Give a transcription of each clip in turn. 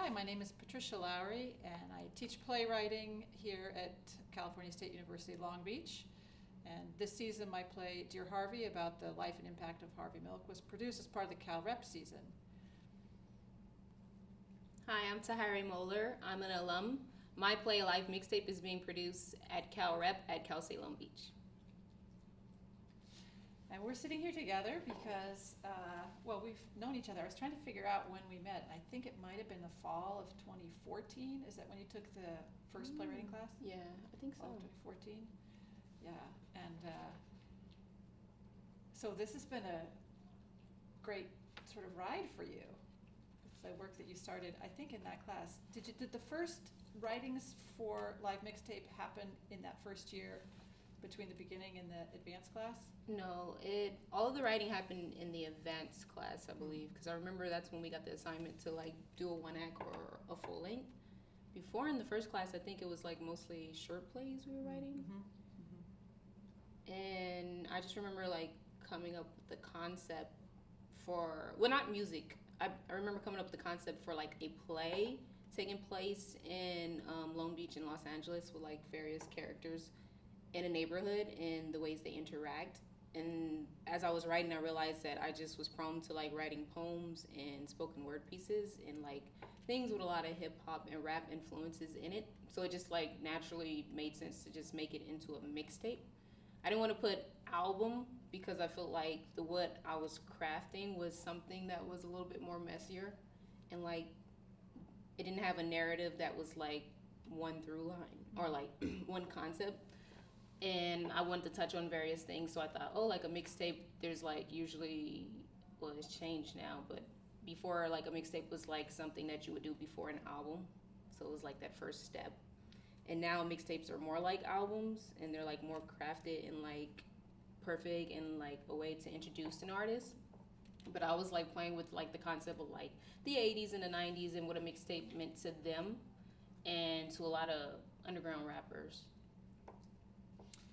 Hi, my name is Patricia Loughrey, and I teach playwriting here at California State University, Long Beach. And this season, my play, Dear Harvey, about the life and impact of Harvey Milk, was produced as part of the CalRep season. Hi, I'm Tahirih Moeller. I'm an alum. My play, Live Mixtape, is being produced at CalRep at Cal State Long Beach. And we're sitting here together because, we've known each other. I was trying to figure out when we met, and I think it might have been the fall of 2014. Is that when you took the first playwriting class? Yeah, I think so. Fall of 2014? Yeah, and so this has been a great sort of ride for you. It's the work that you started, I think, in that class. Did the first writings for Live Mixtape happen in that first year between the beginning and the advanced class? No, all of the writing happened in the advanced class, I believe, because I remember that's when we got the assignment to like do a one act or a full length. Before in the first class, I think it was like mostly short plays we were writing. Mm-hmm. And I just remember like coming up with the concept for, well, not music. I remember coming up with the concept for like a play taking place in Long Beach in Los Angeles with like various characters in a neighborhood and the ways they interact. And as I was writing, I realized that I just was prone to like writing poems and spoken word pieces and like things with a lot of hip hop and rap influences in it. So it just like naturally made sense to just make it into a mixtape. I didn't want to put album because I felt like what I was crafting was something that was a little bit more messier, and like it didn't have a narrative that was like one through line or like one concept. And I wanted to touch on various things, so I thought, like a mixtape, there's like usually, well, it's changed now, but before, like a mixtape was like something that you would do before an album, so it was like that first step. And now mixtapes are more like albums, and they're like more crafted and like perfect and like a way to introduce an artist. But I was like playing with like the concept of like the 80s and the 90s and what a mixtape meant to them and to a lot of underground rappers.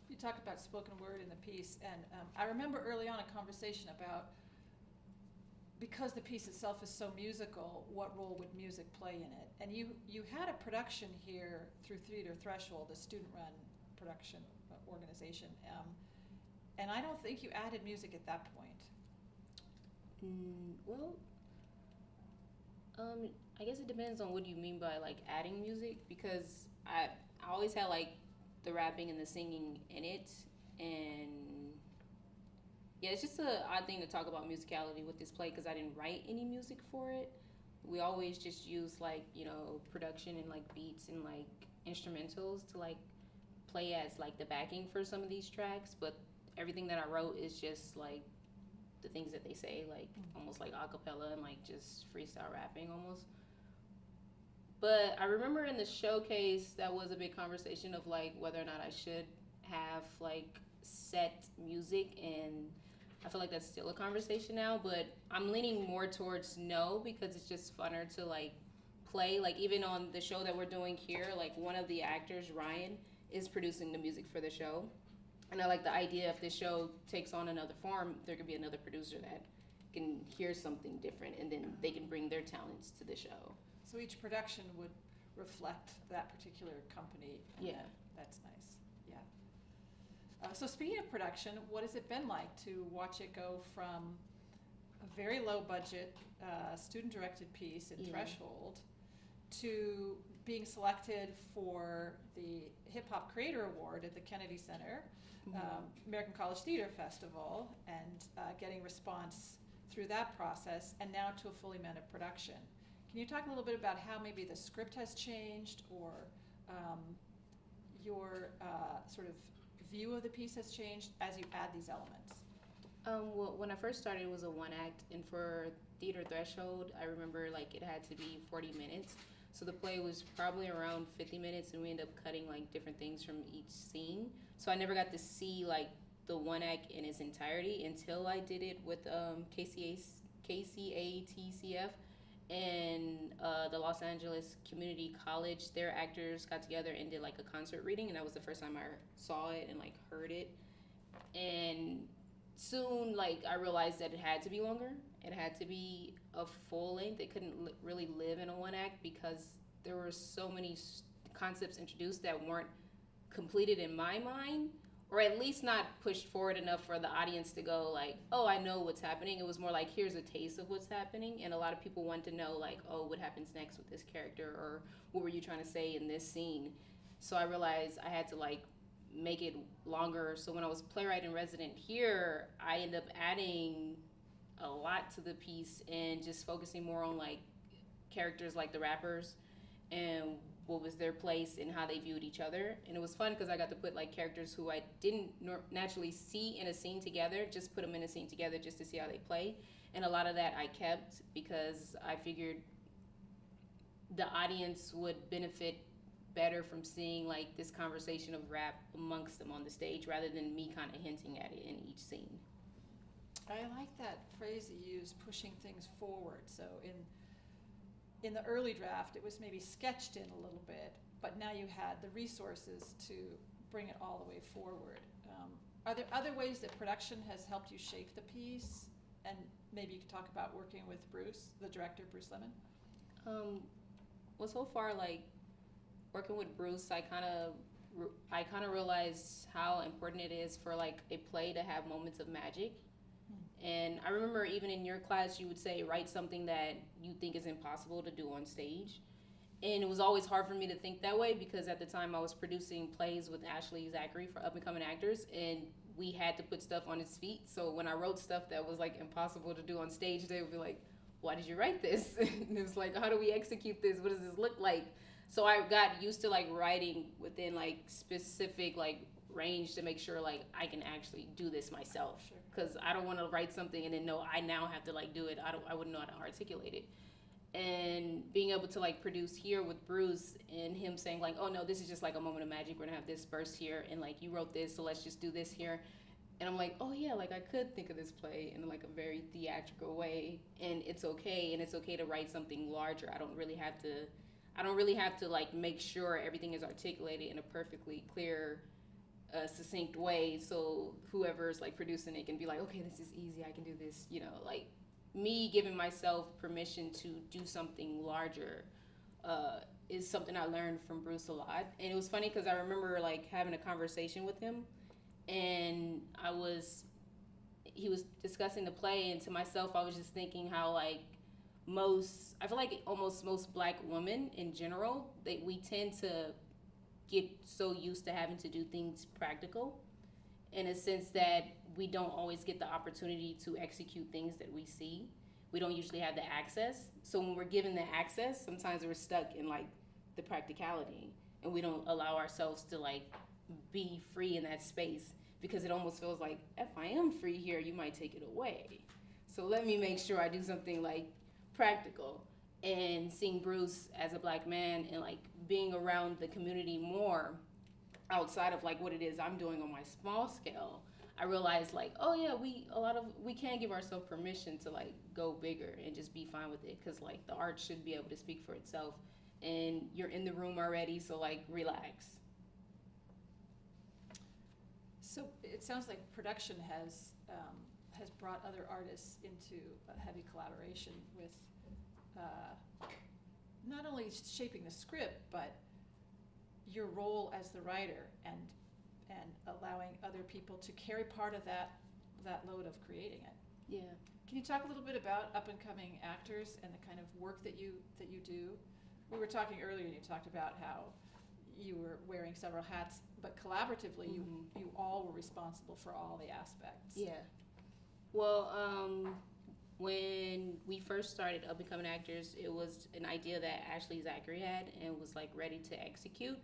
You talk about spoken word in the piece, and I remember early on a conversation about, because the piece itself is so musical, what role would music play in it? And you had a production here through Theater Threshold, a student-run production organization, and I don't think you added music at that point. I guess it depends on what you mean by like adding music, because I always had like the rapping and the singing in it, and yeah, it's just an odd thing to talk about musicality with this play because I didn't write any music for it. We always just use like, production and like beats and like instrumentals to like play as like the backing for some of these tracks, but everything that I wrote is just like the things that they say, like almost like a cappella and like just freestyle rapping almost. But I remember in the showcase, that was a big conversation of like whether or not I should have like set music, and I feel like that's still a conversation now, but I'm leaning more towards no, because it's just funner to like play. Like even on the show that we're doing here, like one of the actors, Ryan, is producing the music for the show. And I like the idea if this show takes on another form, there could be another producer that can hear something different and then they can bring their talents to the show. So each production would reflect that particular company. Yeah. That's nice. Yeah. So speaking of production, what has it been like to watch it go from a very low budget student-directed piece in Threshold to being selected for the Hip Hop Creator Award at the Kennedy Center, American College Theater Festival, and getting response through that process, and now to a fully mounted production? Can you talk a little bit about how maybe the script has changed, or your sort of view of the piece has changed as you add these elements? Well, when I first started, it was a one act, and for Theater Threshold, I remember like it had to be 40 minutes. So the play was probably around 50 minutes, and we ended up cutting like different things from each scene. So I never got to see like the one act in its entirety until I did it with KCATCF and the Los Angeles Community College. Their actors got together and did like a concert reading, and that was the first time I saw it and like heard it. And soon, like, I realized that it had to be longer, It had to be a full length. It couldn't really live in a one act because there were so many concepts introduced that weren't completed in my mind, or at least not pushed forward enough for the audience to go like, oh, I know what's happening. It was more like, here's a taste of what's happening. And a lot of people want to know like, oh, what happens next with this character, or what were you trying to say in this scene? So I realized I had to like make it longer. So when I was playwright in resident here, I ended up adding a lot to the piece and just focusing more on like characters like the rappers and what was their place and how they viewed each other. And it was fun because I got to put like characters who I didn't naturally see in a scene together, just put them in a scene together just to see how they play. And a lot of that I kept because I figured the audience would benefit better from seeing like this conversation of rap amongst them on the stage rather than me kind of hinting at it in each scene. I like that phrase you use, pushing things forward. So in the early draft, it was maybe sketched in a little bit, but now you had the resources to bring it all the way forward. Are there other ways that production has helped you shape the piece? And maybe you could talk about working with Bruce, the director, Bruce Lemon. Well, so far, like working with Bruce, I kind of realized how important it is for like a play to have moments of magic. And I remember even in your class, you would say, write something that you think is impossible to do on stage. And it was always hard for me to think that way because at the time I was producing plays with Ashley Zachary for up-and-coming actors, and we had to put stuff on his feet. So when I wrote stuff that was like impossible to do on stage, they would be like, why did you write this? And it was like, how do we execute this? What does this look like? So I got used to like writing within like specific like range to make sure like I can actually do this myself. Sure. Because I don't want to write something and then know I now have to like do it. I wouldn't know how to articulate it. And being able to like produce here with Bruce and him saying like, oh no, this is just like a moment of magic. We're gonna have this burst here, and like you wrote this, so let's just do this here. And I'm like, oh yeah, like I could think of this play in like a very theatrical way, and it's okay. And it's okay to write something larger. I don't really have to like make sure everything is articulated in a perfectly clear, succinct way, so whoever's like producing it can be like, okay, this is easy, I can do this, you know. Like me giving myself permission to do something larger is something I learned from Bruce a lot. And it was funny because I remember like having a conversation with him, and he was discussing the play, and to myself I was just thinking how like I feel like almost most Black women in general, we tend to get so used to having to do things practical, in a sense that we don't always get the opportunity to execute things that we see. We don't usually have the access. So when we're given the access, sometimes we're stuck in like the practicality, and we don't allow ourselves to like be free in that space, because it almost feels like if I am free here, you might take it away. So let me make sure I do something like practical. And seeing Bruce as a Black man and like being around the community more outside of like what it is I'm doing on my small scale, I realized like, oh yeah, we can give ourselves permission to like go bigger and just be fine with it, because like the art should be able to speak for itself, and you're in the room already, so like relax. So it sounds like production has brought other artists into a heavy collaboration with not only shaping the script, but your role as the writer and allowing other people to carry part of that load of creating it. Yeah. Can you talk a little bit about up-and-coming actors and the kind of work that you do? We were talking earlier, and you talked about how you were wearing several hats, but collaboratively, Mm-hmm. you all were responsible for all the aspects. Yeah. Well, when we first started Up and Coming Actors, it was an idea that Ashley Zachary had and was like ready to execute.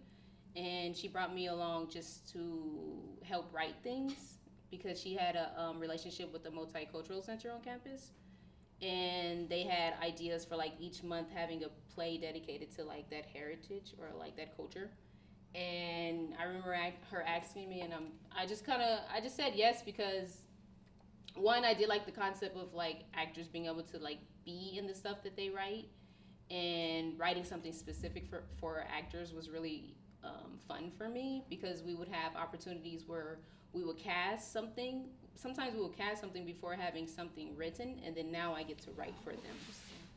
And she brought me along just to help write things, because she had a relationship with the Multicultural Center on campus. And they had ideas for like each month having a play dedicated to like that heritage or like that culture. And I remember her asking me, and I just said yes, because one, I did like the concept of like actors being able to like be in the stuff that they write, and writing something specific for actors was really fun for me, because we would have opportunities where we would cast something. Sometimes we would cast something before having something written, and then now I get to write for them.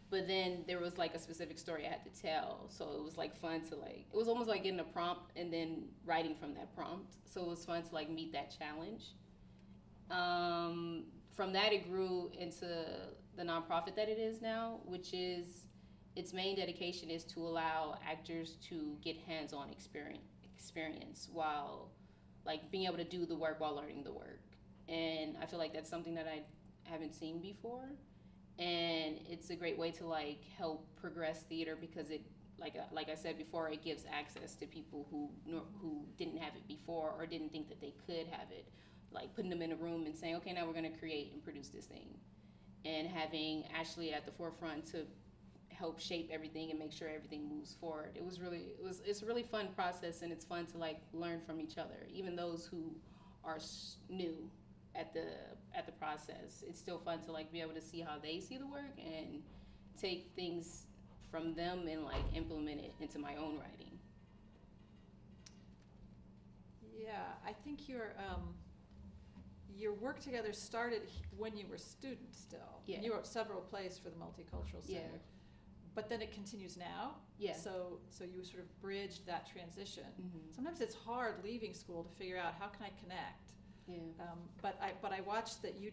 But then there was like a specific story I had to tell, so it was like fun to like, it was almost like getting a prompt and then writing from that prompt. So it was fun to like meet that challenge. From that, it grew into the nonprofit that it is now, which is, its main dedication is to allow actors to get hands-on experience while like being able to do the work while learning the work. And I feel like that's something that I haven't seen before. And it's a great way to like help progress theater because it, like I said before, it gives access to people who didn't have it before or didn't think that they could have it. Like putting them in a room and saying, okay, now we're going to create and produce this thing. And having Ashley at the forefront to help shape everything and make sure everything moves forward. It's a really fun process, and it's fun to like learn from each other. Even those who are new at the process, it's still fun to like be able to see how they see the work and take things from them and like implement it into my own writing. Yeah, I think your work together started when you were students still. Yeah. You wrote several plays for the Multicultural Center. Yeah. But then it continues now. Yeah. So you sort of bridged that transition. Mm-hmm. Sometimes it's hard leaving school to figure out how can I connect. Yeah. But I watched that you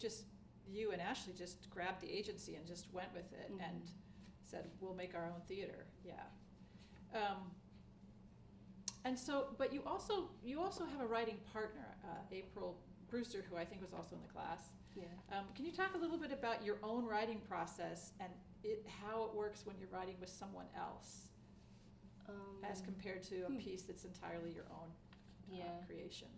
and Ashley just grabbed the agency and just went with it Mm-hmm. and said we'll make our own theater. Yeah. And so, but you also have a writing partner, April Brewster, who I think was also in the class. Yeah. Can you talk a little bit about your own writing process and how it works when you're writing with someone else, as compared to a piece that's entirely your own creation?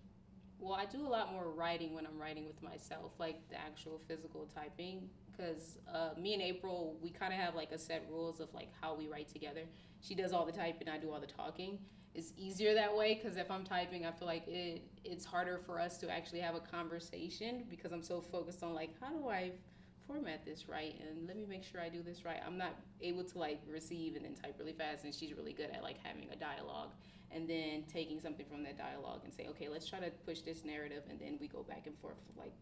Well, I do a lot more writing when I'm writing with myself, like the actual physical typing, because me and April, we kind of have like a set rules of like how we write together. She does all the typing, I do all the talking. It's easier that way because if I'm typing, I feel like it's harder for us to actually have a conversation because I'm so focused on like, how do I format this right, and let me make sure I do this right. I'm not able to like receive and then type really fast, and she's really good at like having a dialogue and then taking something from that dialogue and say, okay, let's try to push this narrative, and then we go back and forth with like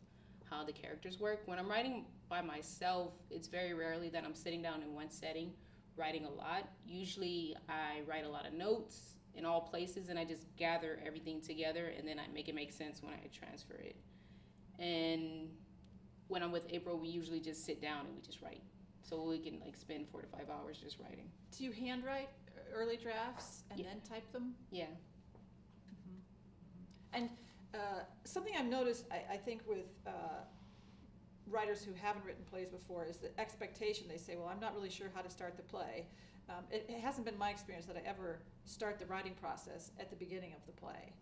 how the characters work. When I'm writing by myself, it's very rarely that I'm sitting down in one setting writing a lot. Usually I write a lot of notes in all places, and I just gather everything together, and then I make it make sense when I transfer it. And when I'm with April, we usually just sit down and we just write. So we can like spend 4 to 5 hours just writing. Do you handwrite early drafts and Yeah. then type them? Yeah. Mm-hmm. And something I've noticed, I think with writers who haven't written plays before is the expectation. They say, well, I'm not really sure how to start the play. It hasn't been my experience that I ever start the writing process at the beginning of the play.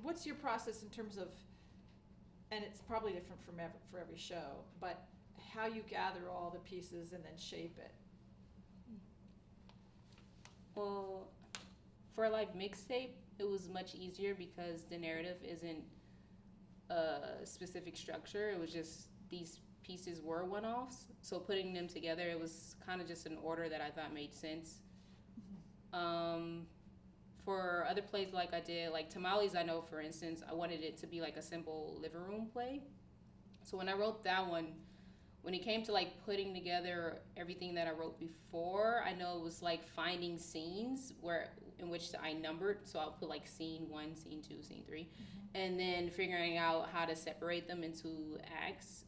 What's your process in terms of, and it's probably different for every show, but how you gather all the pieces and then shape it? Well, for a live mixtape, it was much easier because the narrative isn't a specific structure. It was just these pieces were one-offs. So putting them together, it was kind of just an order that I thought made sense. For other plays like I did, like Tamales, I know, for instance, I wanted it to be like a simple living room play. So when I wrote that one, when it came to like putting together everything that I wrote before, I know it was like finding scenes in which I numbered. So I'll put like scene 1, scene 2, scene 3, and then figuring out how to separate them into acts.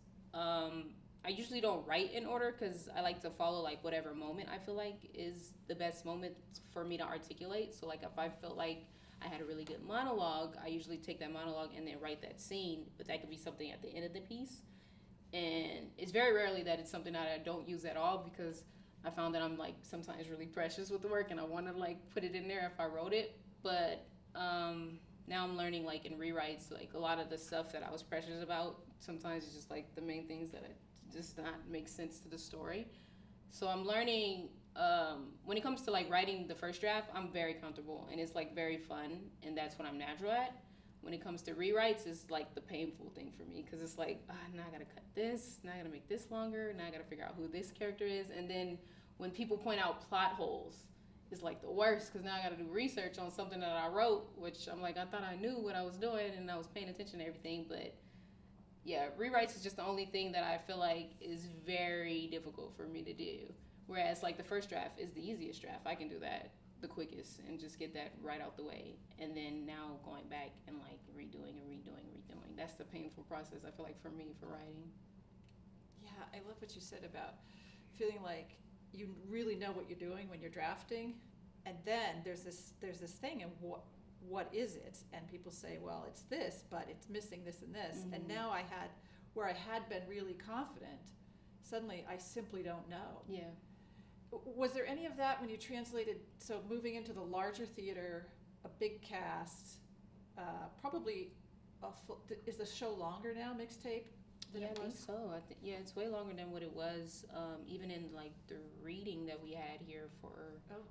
I usually don't write in order because I like to follow like whatever moment I feel like is the best moment for me to articulate. So like if I felt like I had a really good monologue, I usually take that monologue and then write that scene, but that could be something at the end of the piece. And it's very rarely that it's something that I don't use at all because I found that I'm like sometimes really precious with the work and I want to like put it in there if I wrote it. But now I'm learning like in rewrites, like a lot of the stuff that I was precious about, sometimes it's just like the main things that just not make sense to the story. So I'm learning, when it comes to like writing the first draft, I'm very comfortable and it's like very fun and that's what I'm natural at. When it comes to rewrites, it's like the painful thing for me because it's like, now I gotta cut this, now I gotta make this longer, now I gotta figure out who this character is. And then when people point out plot holes, is like the worst because now I got to do research on something that I wrote, which I'm like, I thought I knew what I was doing and I was paying attention to everything. But yeah, rewrites is just the only thing that I feel like is very difficult for me to do. Whereas like the first draft is the easiest draft. I can do that the quickest and just get that right out the way. And then now going back and like redoing. That's the painful process I feel like for me for writing. Yeah, I love what you said about feeling like you really know what you're doing when you're drafting, and then there's this thing, and what is it? And people say, well, it's this, but it's missing this and this. Mm-hmm. And now where I had been really confident, suddenly I simply don't know. Yeah. Was there any of that when you translated? So moving into the larger theater, a big cast, probably is the show longer now, Mixtape? Yeah, I think so. Yeah, it's way longer than what it was. Even in like the reading that we had here for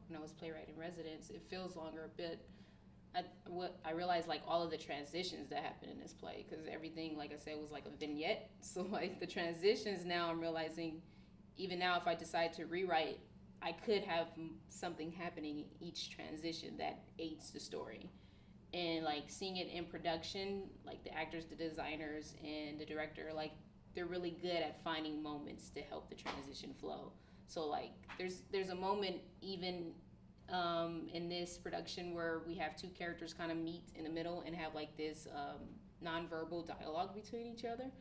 when I was playwright in residence, it feels longer. But I realized like all of the transitions that happened in this play, because everything, like I said, was like a vignette. So like the transitions now, I'm realizing even now if I decide to rewrite, I could have something happening in each transition that aids the story. And like seeing it in production, like the actors, the designers, and the director, like they're really good at finding moments to help the transition flow. So like there's a moment even in this production where we have two characters kind of meet in the middle and have like this nonverbal dialogue between each other.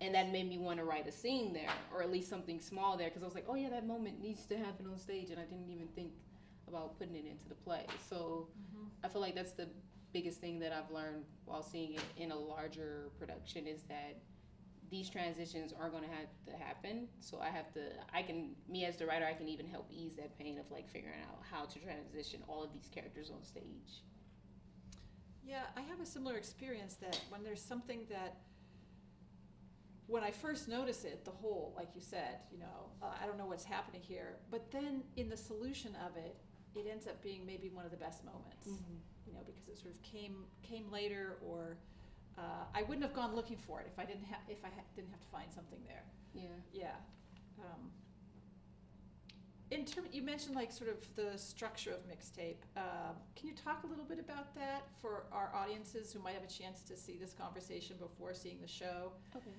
And that made me want to write a scene there, or at least something small there, because I was like, oh yeah, that moment needs to happen on stage, and I didn't even think about putting it into the play. So I feel like that's the biggest thing that I've learned while seeing it in a larger production is that these transitions are going to have to happen. So me as the writer, I can even help ease that pain of like figuring out how to transition all of these characters on stage. Yeah, I have a similar experience that when there's something that, when I first notice it, the whole, like you said, I don't know what's happening here, but then in the solution of it, it ends up being maybe one of the best moments. Mm-hmm. Because it sort of came later, or I wouldn't have gone looking for it if I didn't have to find something there. Yeah. You mentioned like sort of the structure of Mixtape. Can you talk a little bit about that for our audiences who might have a chance to see this conversation before seeing the show? Okay.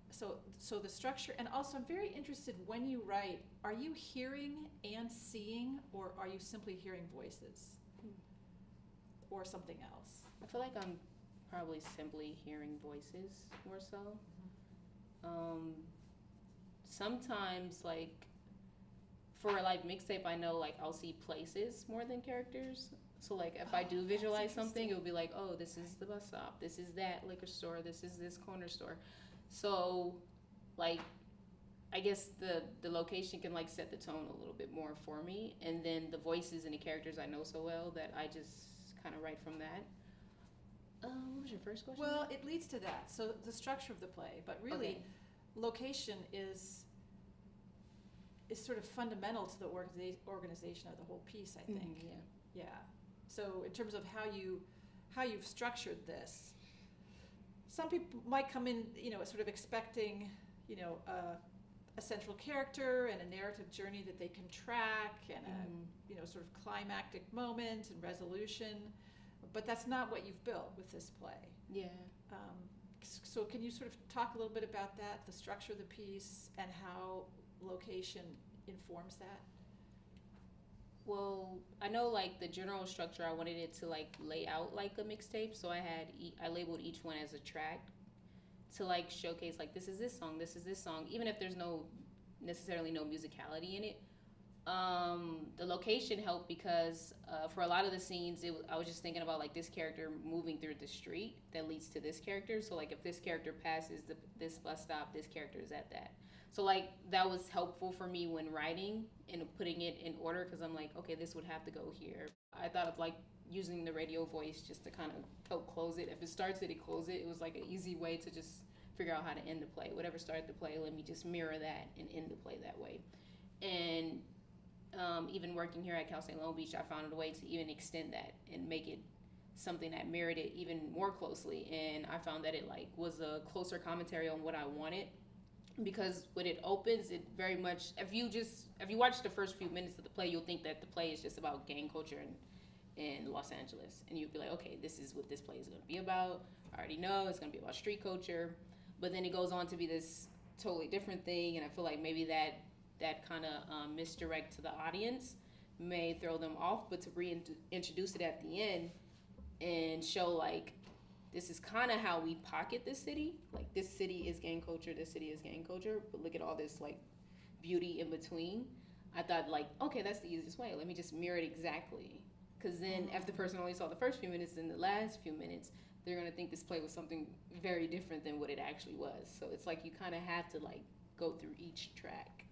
So the structure, and also I'm very interested when you write, are you hearing and seeing, or are you simply hearing voices? Or something else? I feel like I'm probably simply hearing voices more so. Sometimes like for like Mixtape, I know like I'll see places more than characters. So like if I do visualize something, it'll be like, oh, this is the bus stop, this is that liquor store, this is this corner store. So like I guess the location can like set the tone a little bit more for me, and then the voices and the characters I know so well that I just kind of write from that. What was your first question? Well, it leads to that. So the structure of the play, but really, Okay. Location is sort of fundamental to the organization of the whole piece, I think. Mm-hmm, yeah. Yeah. So in terms of how you've structured this, some people might come in, sort of expecting, a central character and a narrative journey that they can track, and a sort of climactic moment and resolution, but that's not what you've built with this play. Yeah. So can you sort of talk a little bit about that, the structure of the piece, and how location informs that? Well, I know like the general structure, I wanted it to like lay out like a mixtape, so I labeled each one as a track to like showcase like this is this song, even if there's necessarily no musicality in it. The location helped because for a lot of the scenes, I was just thinking about like this character moving through the street that leads to this character. So like if this character passes this bus stop, this character is at that. So like that was helpful for me when writing and putting it in order, because I'm like, okay, this would have to go here. I thought of like using the radio voice just to kind of help close it. If it starts it, it closes it. It was like an easy way to just figure out how to end the play. Whatever started the play, let me just mirror that and end the play that way. And even working here at Cal State Long Beach, I found a way to even extend that and make it something that mirrored it even more closely. And I found that it like was a closer commentary on what I wanted because when it opens, it very much, if you watch the first few minutes of the play, you'll think that the play is just about gang culture in Los Angeles, and you'll be like, okay, this is what this play is going to be about. I already know it's going to be about street culture, but then it goes on to be this totally different thing, and I feel like maybe that kind of misdirect to the audience may throw them off, but to reintroduce it at the end and show like, this is kind of how we pocket this city. Like, this city is gang culture, this city is gang culture, but look at all this like beauty in between. I thought like, okay, that's the easiest way. Let me just mirror it exactly. Because then if the person only saw the first few minutes and the last few minutes, they're going to think this play was something very different than what it actually was. So it's like you kind of have to like go through each track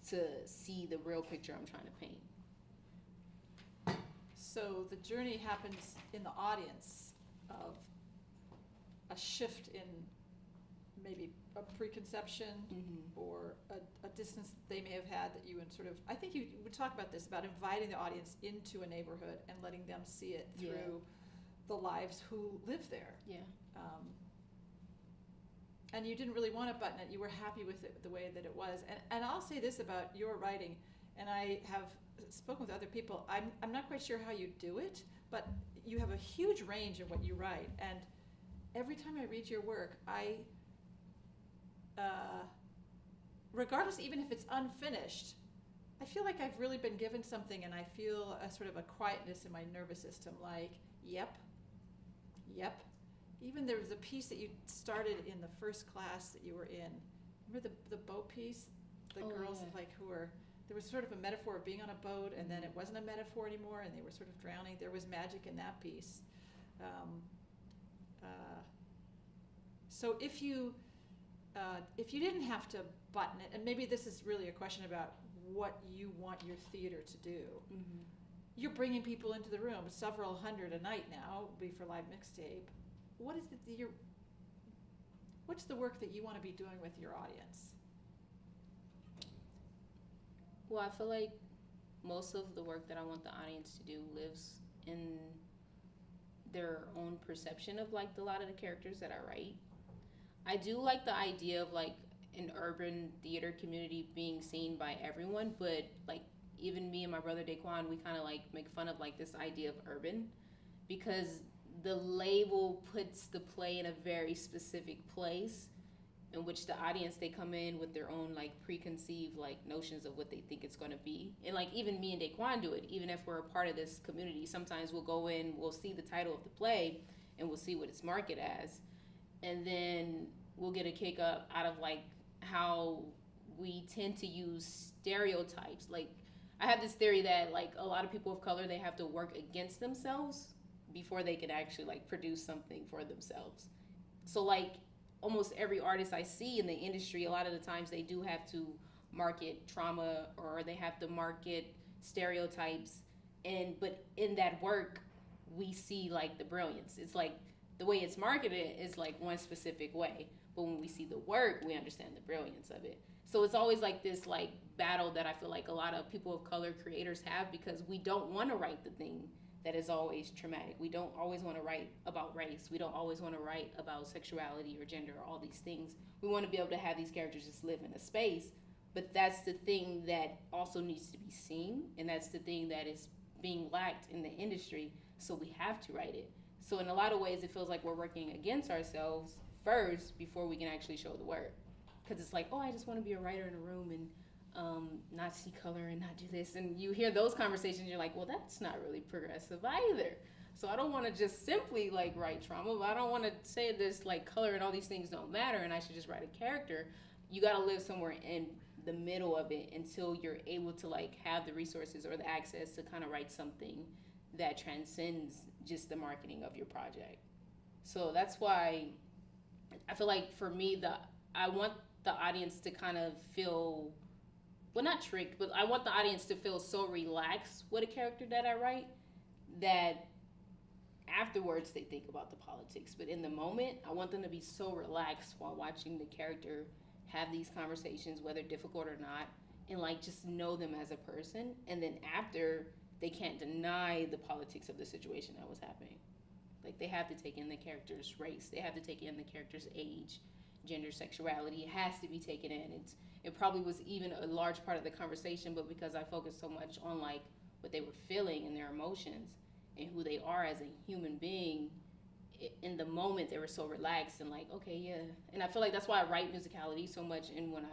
to see the real picture I'm trying to paint. So the journey happens in the audience of a shift in maybe a preconception or a distance they may have had that you would sort of, I think you would talk about this, about inviting the audience into a neighborhood and letting them see it through the lives who live there. Yeah. And you didn't really want to button it. You were happy with it the way that it was. And I'll say this about your writing, and I have spoken with other people. I'm not quite sure how you do it, but you have a huge range of what you write. And every time I read your work, regardless, even if it's unfinished, I feel like I've really been given something, and I feel a sort of a quietness in my nervous system, like, yep. Even there was a piece that you started in the first class that you were in. Remember the boat piece? The girls like who were, there was sort of a metaphor of being on a boat, and then it wasn't a metaphor anymore, and they were sort of drowning. There was magic in that piece. So if you didn't have to button it, and maybe this is really a question about what you want your theater to do. You're bringing people into the room, several hundred a night now, will be for live Mixtape. What is it what's the work that you want to be doing with your audience? Well, I feel like most of the work that I want the audience to do lives in their own perception of like a lot of the characters that I write. I do like the idea of like an urban theater community being seen by everyone, but like even me and my brother Daquan, we kind of like make fun of like this idea of urban, because the label puts the play in a very specific place in which the audience, they come in with their own like preconceived like notions of what they think it's going to be. And like even me and Daquan do it, even if we're a part of this community. Sometimes we'll go in, we'll see the title of the play and we'll see what it's marketed as, and then we'll get a kick up out of like how we tend to use stereotypes. Like I have this theory that like a lot of people of color, they have to work against themselves before they can actually like produce something for themselves. So like almost every artist I see in the industry, a lot of the times they do have to market trauma, or they have to market stereotypes, but in that work we see like the brilliance. It's like the way it's marketed is like one specific way, but when we see the work, we understand the brilliance of it. So it's always like this like battle that I feel like a lot of people of color creators have, because we don't want to write the thing that is always traumatic. We don't always want to write about race. We don't always want to write about sexuality or gender or all these things. We want to be able to have these characters just live in a space, but that's the thing that also needs to be seen, and that's the thing that is being lacked in the industry, so we have to write it. So in a lot of ways, it feels like we're working against ourselves first before we can actually show the work. Because it's like, oh, I just want to be a writer in a room and not see color and not do this. And you hear those conversations, you're like, well, that's not really progressive either. So I don't want to just simply like write trauma, but I don't want to say this like color and all these things don't matter and I should just write a character. You got to live somewhere in the middle of it until you're able to like have the resources or the access to kind of write something that transcends just the marketing of your project. So that's why I feel like for me, I want the audience to kind of feel, well, not tricked, but I want the audience to feel so relaxed with a character that I write that afterwards they think about the politics. But in the moment, I want them to be so relaxed while watching the character have these conversations, whether difficult or not, and like just know them as a person. And then after, they can't deny the politics of the situation that was happening. Like they have to take in the character's race. They have to take in the character's age. gender, sexuality. It has to be taken in. It probably was even a large part of the conversation, but because I focused so much on like what they were feeling and their emotions and who they are as a human being, in the moment they were so relaxed and like, okay, yeah. And I feel like that's why I write musicality so much. And when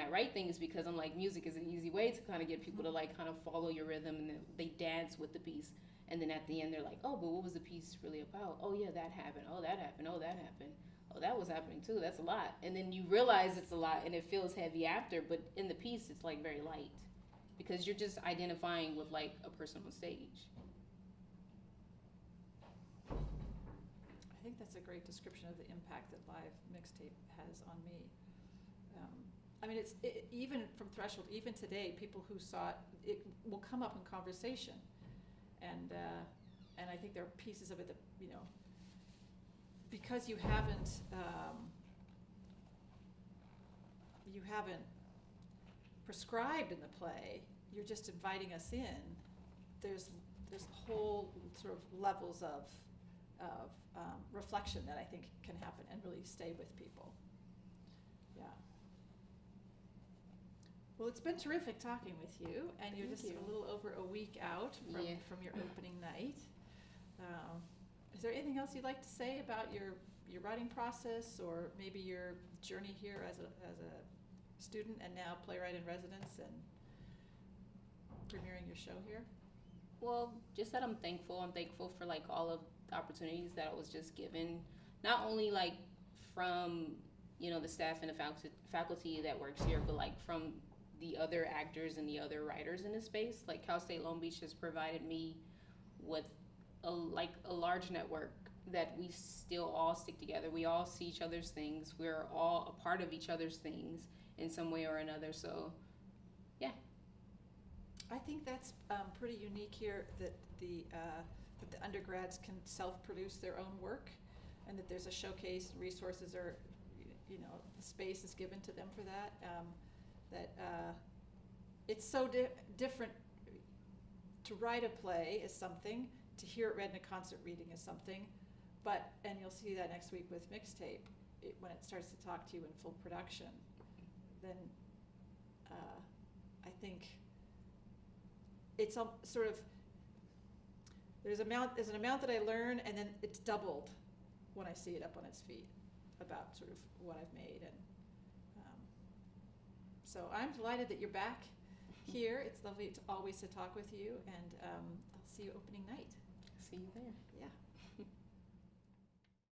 I write things, because I'm like, music is an easy way to kind of get people to like kind of follow your rhythm, and then they dance with the piece. And then at the end they're like, oh, but what was the piece really about? Oh yeah, that happened. Oh, that happened. Oh, that happened. Oh, that was happening too. That's a lot. And then you realize it's a lot and it feels heavy after, but in the piece it's like very light because you're just identifying with like a person on stage. I think that's a great description of the impact that live Mixtape has on me. I mean, even from Threshold, even today, people who saw it will come up in conversation, and I think there are pieces of it that, you know, because you haven't prescribed in the play, you're just inviting us in. There's whole sort of levels of reflection that I think can happen and really stay with people. Yeah. Well, it's been terrific talking with you, and you're just a little over a week out from your opening night. Is there anything else you'd like to say about your writing process, or maybe your journey here as a student and now playwright in residence and premiering your show here? Well, just that I'm thankful for like all of the opportunities that I was just given, not only like from, you know, the staff and the faculty that works here, but like from the other actors and the other writers in this space. Like Cal State Long Beach has provided me with a large network that we still all stick together. We all see each other's things. We're all a part of each other's things in some way or another. So, yeah. I think that's pretty unique here, that the undergrads can self-produce their own work, and that there's a showcase, and resources are, you know, the space is given to them for that. It's so different to write a play is something, to hear it read in a concert reading is something, and you'll see that next week with Mixtape, when it starts to talk to you in full production, then I think it's sort of, there's an amount that I learn, and then it's doubled when I see it up on its feet about sort of what I've made. And so I'm delighted that you're back here. It's lovely always to talk with you, and I'll see you opening night. See you there. Yeah.